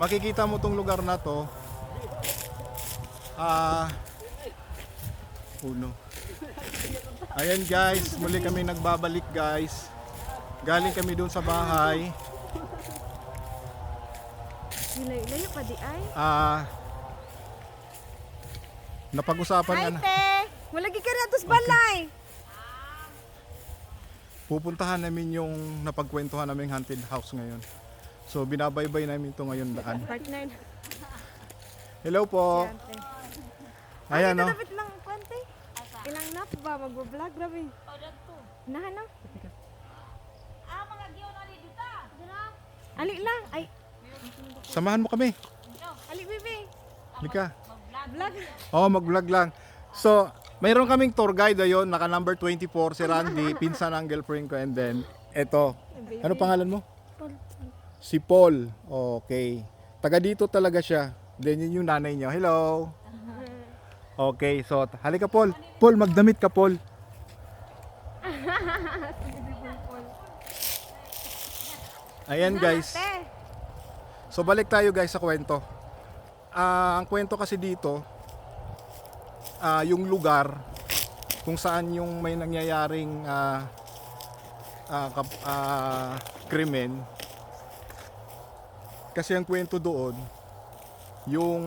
makikita mo tong lugar na to. Uno. Ayan guys, muli kami nagbabalik guys. Galing kami doon sa bahay. Layo pa di ay. Napag-usapan Ay na. te, malagi ka na tos balay. Pupuntahan namin yung napagkwentuhan naming haunted house ngayon. So binabaybay namin to ngayon daan. Partner. Hello po. Ayan no. Dapat lang kwante. Ilang nap ba magbo-vlog grabe. Nahan no. Mga giyon ali dito. Ali lang. Ay, Samahan mo kami. ali bibi. Lika. Vlog. Oh, mag-vlog lang. So, mayroon kaming tour guide ayon, naka number 24 si Randy, pinsan ng girlfriend ko, and then eto. Ano pangalan mo? Si Paul. Okay. Taga dito talaga siya. Then yun yung nanay niya. Hello. Okay, so halika Paul. Paul, magdamit ka Paul. Ayan guys. Te. So balik tayo guys sa kwento. Ang kwento kasi dito, yung lugar kung saan yung may nangyayaring krimen. Kasi ang kwento doon, yung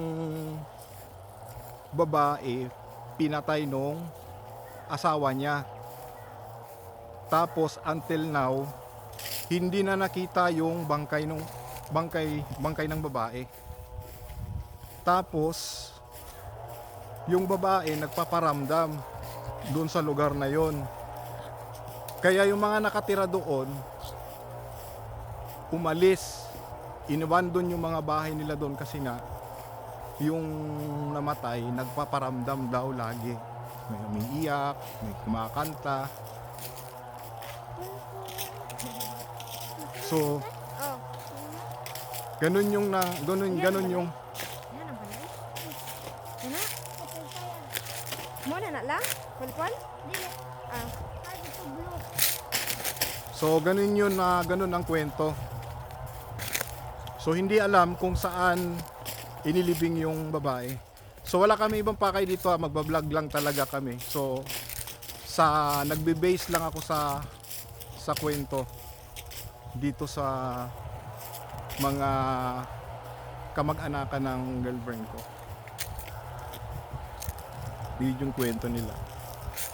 babae pinatay nung asawa niya. Tapos until now, hindi na nakita yung bangkay ng babae. Tapos yung babae nagpaparamdam doon sa lugar na yon. Kaya yung mga nakatira doon umalis. Iniwan doon yung mga bahay nila doon kasi nga yung namatay nagpaparamdam daw lagi. May umiiyak, may kumakanta. So, Oh. ganun yung Yan ang balay. Ana? Mo na lang? Pal-pal? Dili. Ah. So ganun yun ganun ang kwento. So hindi alam kung saan inilibing yung babae. So wala kami ibang pakay dito, magbablog lang talaga kami. So nagbe-base lang ako sa kwento dito sa mga kamag-anakan ng girlfriend ko. Yun yung kwento nila.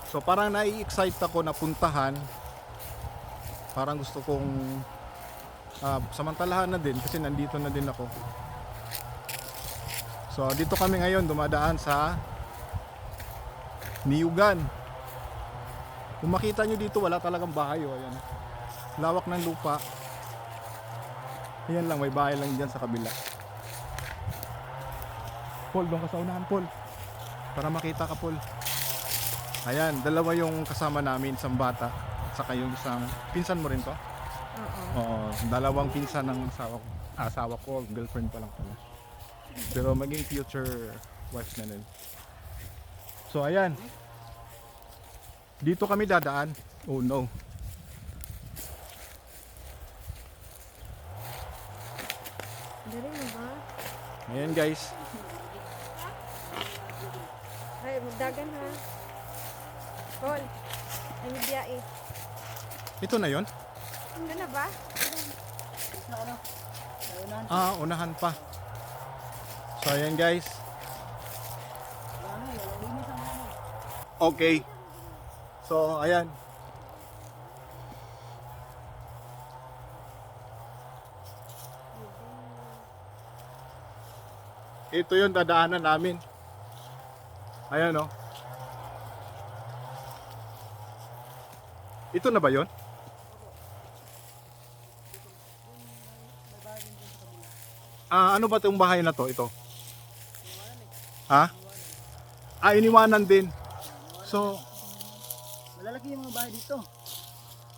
So parang nai-excite ako na puntahan. Parang gusto kong samantalahan na din kasi nandito na din ako. So dito kami ngayon dumadaan sa Niyugan. Kung makita nyo dito wala talagang bahay. Ayan. Lawak ng lupa. Ayan lang, may bahay lang dyan sa kabila. Paul, doon ka sa unahan Paul. Para makita ka Paul. Ayan, dalawa yung kasama namin, isang bata. Saka yung isang, pinsan mo rin to? Oo. Oo, dalawang pinsan ng asawa ko, girlfriend pa lang pala. Pero maging future wife na rin. So ayan. Dito kami dadaan. Oh no. Dari na ba? Ayan guys. Ay, magdagan ha. Paul. Ay, biyae. Ito na yon. Ano na ba? Unahan pa. So ayan guys. Okay. So ayan. Ito yung dadaanan namin. Ayan o. Ito na ba yon? Ano ba itong bahay na to? Ito? Ha? Iniwanan din. So, Malalaki yung mga bahay dito.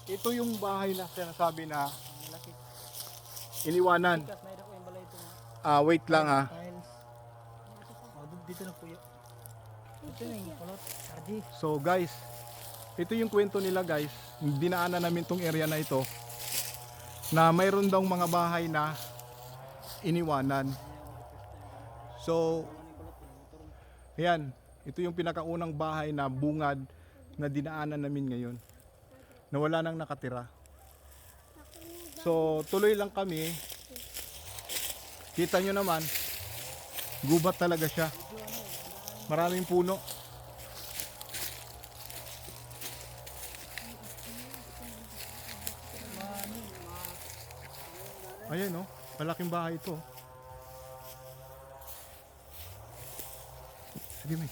ito yung bahay na sinasabi na iniwanan. Kat mayroon ko yung balay ito. Wait lang ha. Tiles. Dito na po yun. Ito na yung kulot. RG. So guys, ito yung kwento nila guys. Dinaanan namin tong area na ito na mayroon daw mga bahay na iniwanan. So, ayan, ito yung pinakaunang bahay na bungad na dinaanan namin ngayon. Na wala nang nakatira. So, tuloy lang kami. Kita nyo naman, gubat talaga siya. Maraming puno. Ayan oh, malaking bahay ito. Sige may.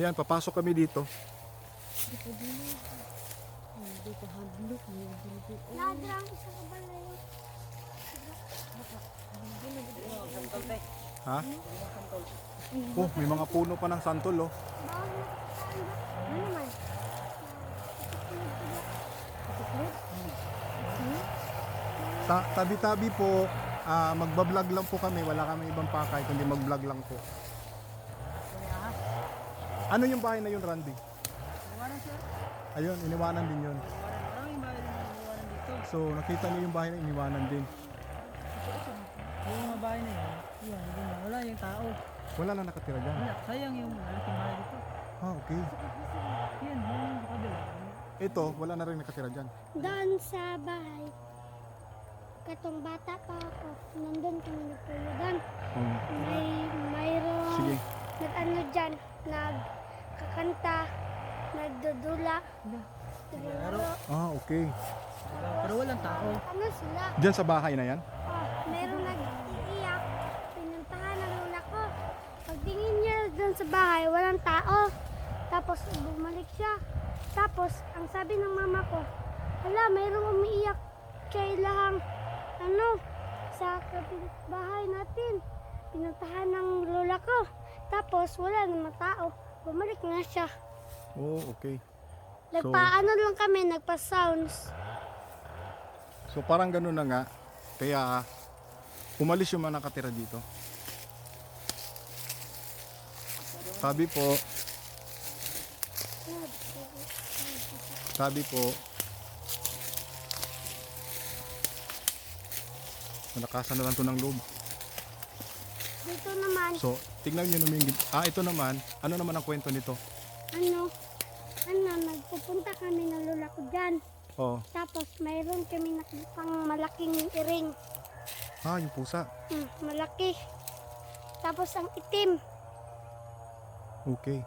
Ayan, papasok kami dito. Nadrang sa kabalayo. Ha? Oh, may mga puno pa ng santol oh. Ano naman? Tabi-tabi po, magbablog lang po kami. Wala kami ibang pakay, kundi mag-vlog lang po. Ano yung bahay na yun, Randy? Iwanan sir. Ayun, iniwanan din yun. Maraming bahay na iniwanan dito. So, nakita niyo yung bahay na iniwanan din. Yung mga bahay na yun, yan, ganyan. Wala yung tao. Wala na nakatira dyan. Wala, sayang yung malaking bahay dito. Ah, okay. Yan, yung kabila. Ito, wala na rin nakatira dyan. Doon sa bahay, katong bata pa ako, nandun kami nagtulugan. Oh. Mayroong Sige. nag-ano dyan, nagkakanta, nagdudula, Naglaro. Ah, okay. Pero walang tao. ano sila? Dyan sa bahay na yan? Oh, mayroong nag-iiyak, pinuntahan ng lola ko. Pagtingin niya doon sa bahay, walang tao. Tapos bumalik siya. Tapos, ang sabi ng mama ko, hala, mayroong umiiyak kailang, sa kapitbahay natin. Pinuntahan ng lola ko. Tapos, wala namang tao. Bumalik na siya. Oh, okay. Nagpaano lang kami, nagpa-sounds. So, parang ganun na nga. Kaya, umalis yung mga nakatira dito. Sabi po, malakasan na lang to ng loob. Dito naman, So, tignan nyo naman yung... ito naman. Ano naman ang kwento nito? nagpupunta kami ng lola ko dyan. Oh, Tapos mayroon kami nakitang malaking iring. yung pusa. Malaki. Tapos ang itim. Okay.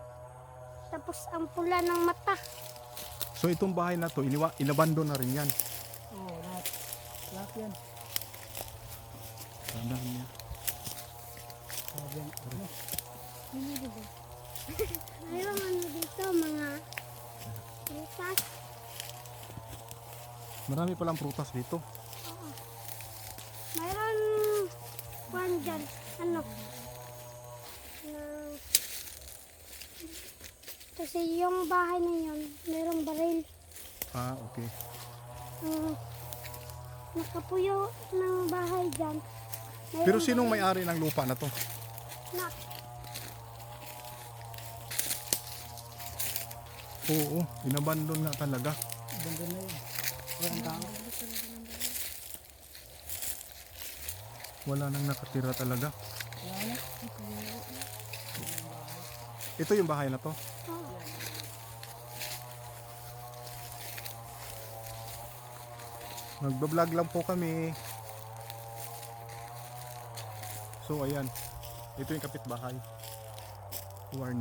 Tapos ang pula ng mata. So, itong bahay na to, inabandon na rin yan. Oo, lahat. Lahat yan. Tandaan niya. Lahat yan. Ano? Mayroon ano dito, mga prutas. Marami palang prutas dito. Oo. Mayroon kwan dyan. Na, kasi yung bahay na yun, mayroong baril. Okay. Nakapuyo ng bahay dyan. Pero sinong may-ari ng lupa na to? Na, Oo, inabandon nga talaga. Ganda na yun. Walang tao. Wala nang nakatira talaga. Wala na. Ito yung bahay na to. oo. Nagbablog lang po kami. So ayan, ito yung kapitbahay. Who are